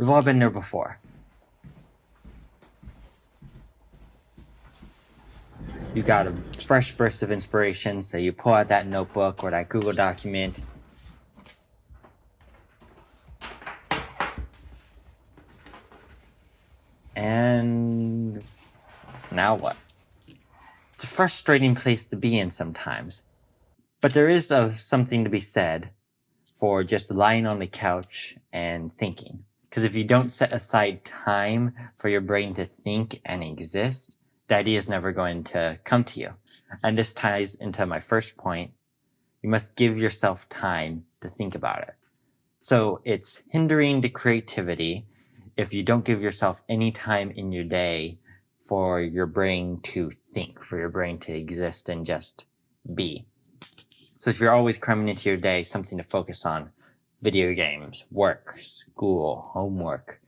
We've all been there before. You got a fresh burst of inspiration, so you pull out that notebook or that Google document. And now what? It's a frustrating place to be in sometimes. But there is something to be said for just lying on the couch and thinking. Because if you don't set aside time for your brain to think and exist, the idea is never going to come to you. And this ties into my first point. You must give yourself time to think about it. So it's hindering the creativity if you don't give yourself any time in your day for your brain to think, for your brain to exist and just be. So if you're always cramming into your day something to focus on, video games, work, school, homework,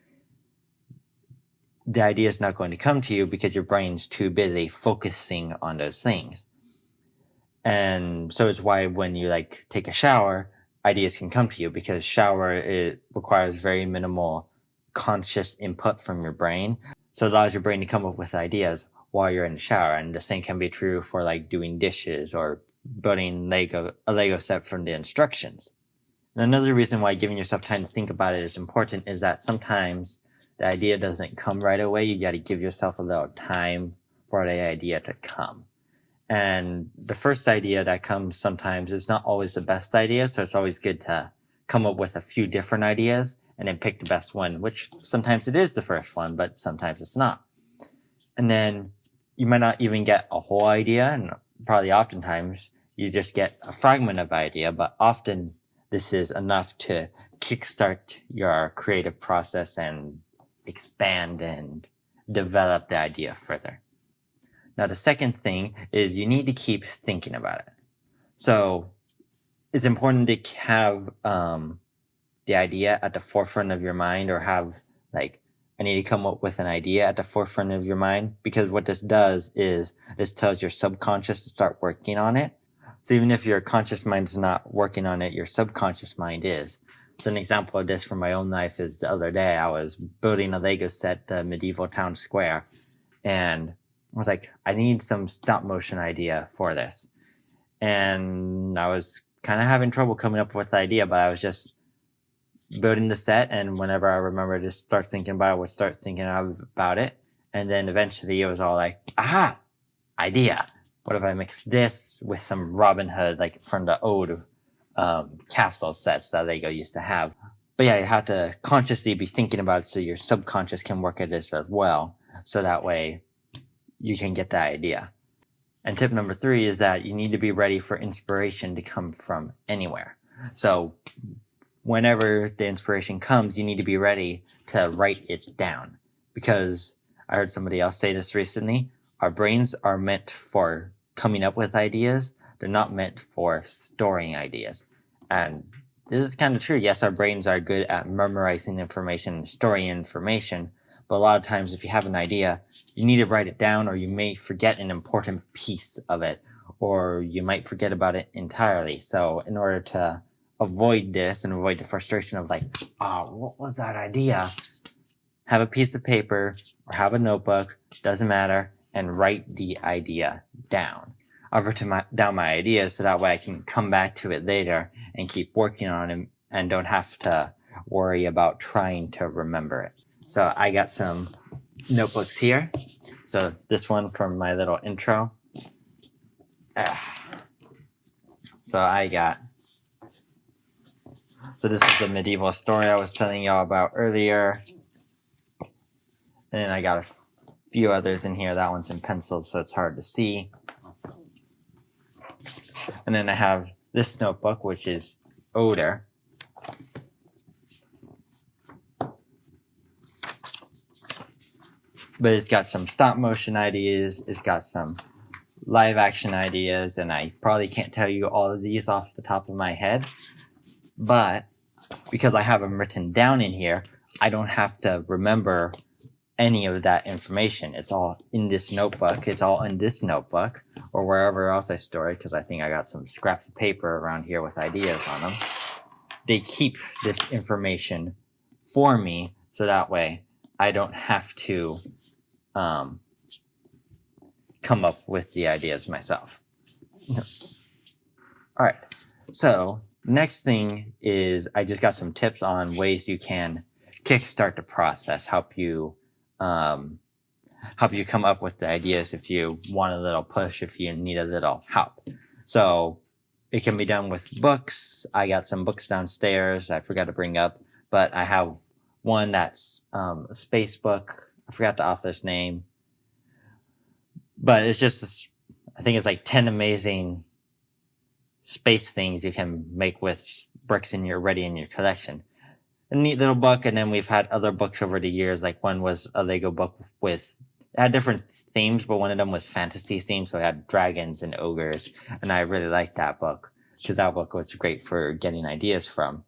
the idea is not going to come to you because your brain's too busy focusing on those things. And so it's why when you take a shower, ideas can come to you, because it requires very minimal conscious input from your brain. So it allows your brain to come up with ideas while you're in the shower. And the same can be true for doing dishes or building a Lego set from the instructions. And another reason why giving yourself time to think about it is important is that sometimes the idea doesn't come right away. You got to give yourself a little time for the idea to come. And the first idea that comes sometimes is not always the best idea. So it's always good to come up with a few different ideas and then pick the best one, which sometimes it is the first one, but sometimes it's not. And then you might not even get a whole idea, and probably oftentimes you just get a fragment of idea, but often this is enough to kickstart your creative process and expand and develop the idea further. Now, the second thing is you need to keep thinking about it. So it's important to have the idea at the forefront of your mind, or have I need to come up with an idea at the forefront of your mind, because what this does is this tells your subconscious to start working on it. So even if your conscious mind's not working on it, your subconscious mind is. So an example of this from my own life is the other day I was building a Lego set, the medieval town square, and I was like, I need some stop motion idea for this. And I was kind of having trouble coming up with the idea, but I was just building the set, and whenever I remember to start thinking about it, I would start thinking about it. And then eventually it was all aha, idea. What if I mix this with some Robin Hood, from the old castle sets that Lego used to have? But yeah, you have to consciously be thinking about it so your subconscious can work at this as well. So that way you can get that idea. And tip number 3 is that you need to be ready for inspiration to come from anywhere. So whenever the inspiration comes, you need to be ready to write it down. Because I heard somebody else say this recently, our brains are meant for coming up with ideas. They're not meant for storing ideas. And this is kind of true. Yes, our brains are good at memorizing information and storing information. But a lot of times if you have an idea, you need to write it down, or you may forget an important piece of it, or you might forget about it entirely. So in order to avoid this and avoid the frustration of what was that idea? Have a piece of paper or have a notebook, doesn't matter, and write the idea down. I've written down my ideas so that way I can come back to it later and keep working on it and don't have to worry about trying to remember it. So I got some notebooks here. So this one from my little intro. So this is the medieval story I was telling y'all about earlier. And then I got a few others in here. That one's in pencil, so it's hard to see. And then I have this notebook, which is older. But it's got some stop motion ideas. It's got some live action ideas. And I probably can't tell you all of these off the top of my head. But because I have them written down in here, I don't have to remember any of that information. It's all in this notebook. It's all in this notebook or wherever else I store it, because I think I got some scraps of paper around here with ideas on them. They keep this information for me So that way I don't have to come up with the ideas myself. All right. So next thing is I just got some tips on ways you can kickstart the process, help you come up with the ideas if you want a little push, if you need a little help. So it can be done with books. I got some books downstairs I forgot to bring up, but I have one that's a space book. I forgot the author's name, but it's just, I think it's like 10 amazing space things you can make with bricks ready in your collection. A neat little book. And then we've had other books over the years. Like one was a Lego book it had different themes, but one of them was fantasy themed. So it had dragons and ogres. And I really liked that book because that book was great for getting ideas from.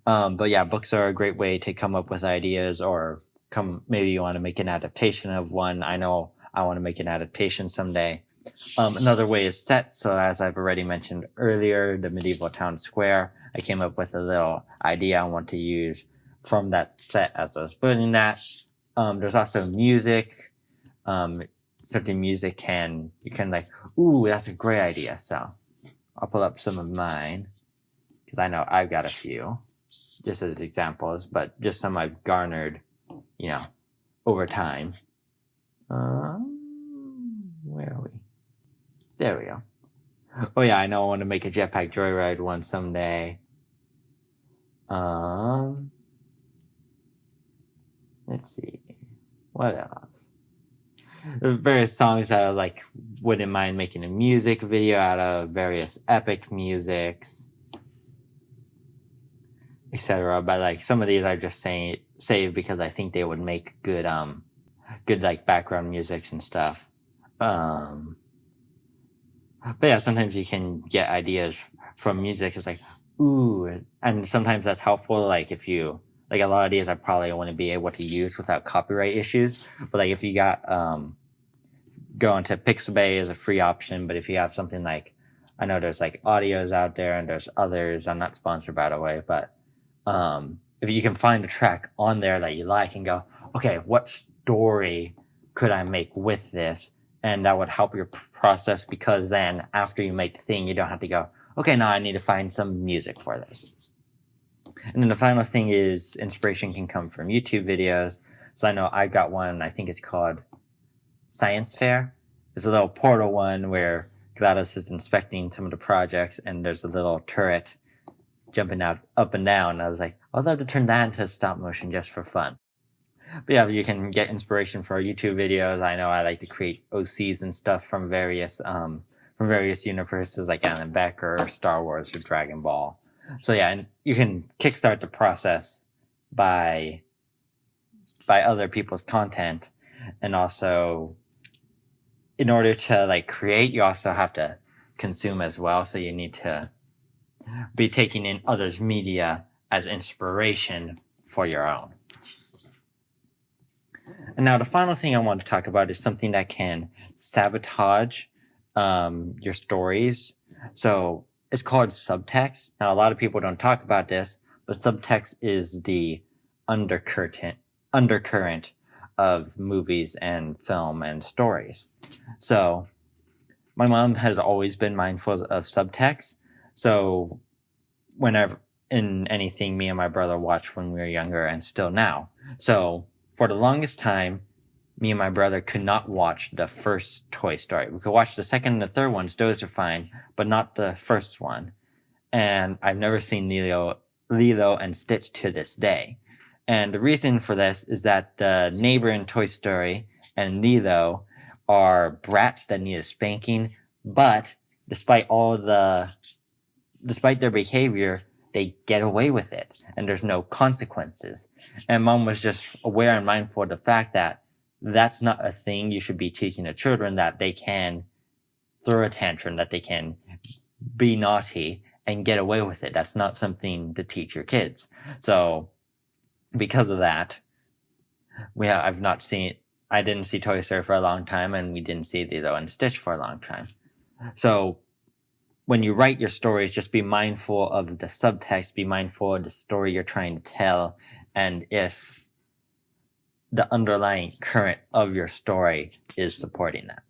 But yeah, books are a great way to come up with ideas, or maybe you want to make an adaptation of one. I know I want to make an adaptation someday. Another way is sets. So as I've already mentioned earlier, the medieval town square, I came up with a little idea I want to use from that set as I was building that. There's also music. Certain music you can like, ooh, that's a great idea. So I'll pull up some of mine because I know I've got a few just as examples, but just some I've garnered, over time. Where are we? There we go. Oh yeah, I know I want to make a jetpack joyride one someday. Let's see. What else? There's various songs that I wouldn't mind making a music video out of, various epic musics, etc. But some of these I just save because I think they would make good background musics and stuff. But yeah, sometimes you can get ideas from music. It's like, ooh, and sometimes that's helpful. If you a lot of these I probably wouldn't be able to use without copyright issues. But if you got go into Pixabay is a free option. But if you have something I know there's audios out there and there's others. I'm not sponsored, by the way, but if you can find a track on there that you like and go, okay, what story could I make with this? And that would help your process, because then after you make the thing, you don't have to go, okay, now I need to find some music for this. And then the final thing is inspiration can come from YouTube videos. So I know I got one, I think it's called Science Fair. It's a little portal one where Gladys is inspecting some of the projects and there's a little turret jumping out up and down. I was like, I'd love to turn that into stop motion just for fun. But yeah, you can get inspiration for YouTube videos. I know I like to create OCs and stuff from various universes like Alan Beck or Star Wars or Dragon Ball. So yeah, and you can kickstart the process by other people's content, and also in order to create, you also have to consume as well. So you need to be taking in others' media as inspiration for your own. And now the final thing I want to talk about is something that can sabotage your stories. So it's called subtext. Now, a lot of people don't talk about this, but subtext is the undercurrent of movies and film and stories. So my mom has always been mindful of subtext. So whenever in anything me and my brother watched when we were younger, and still now. So for the longest time, me and my brother could not watch the first Toy Story. We could watch the second and the third ones. Those are fine, but not the first one. And I've never seen Lilo and Stitch to this day. And the reason for this is that the neighbor in Toy Story and Lilo are brats that need a spanking, but despite their behavior, they get away with it and there's no consequences. And mom was just aware and mindful of the fact that that's not a thing you should be teaching the children, that they can throw a tantrum, that they can be naughty and get away with it. That's not something to teach your kids. So because of that, I didn't see Toy Story for a long time, and we didn't see Lilo and Stitch for a long time. So when you write your stories, just be mindful of the subtext, be mindful of the story you're trying to tell. And if the underlying current of your story is supporting that.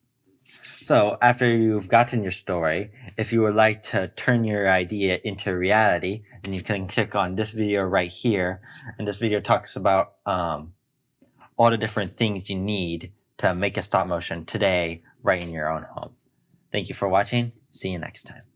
So after you've gotten your story, if you would like to turn your idea into reality, then you can click on this video right here. And this video talks about all the different things you need to make a stop motion today right in your own home. Thank you for watching. See you next time.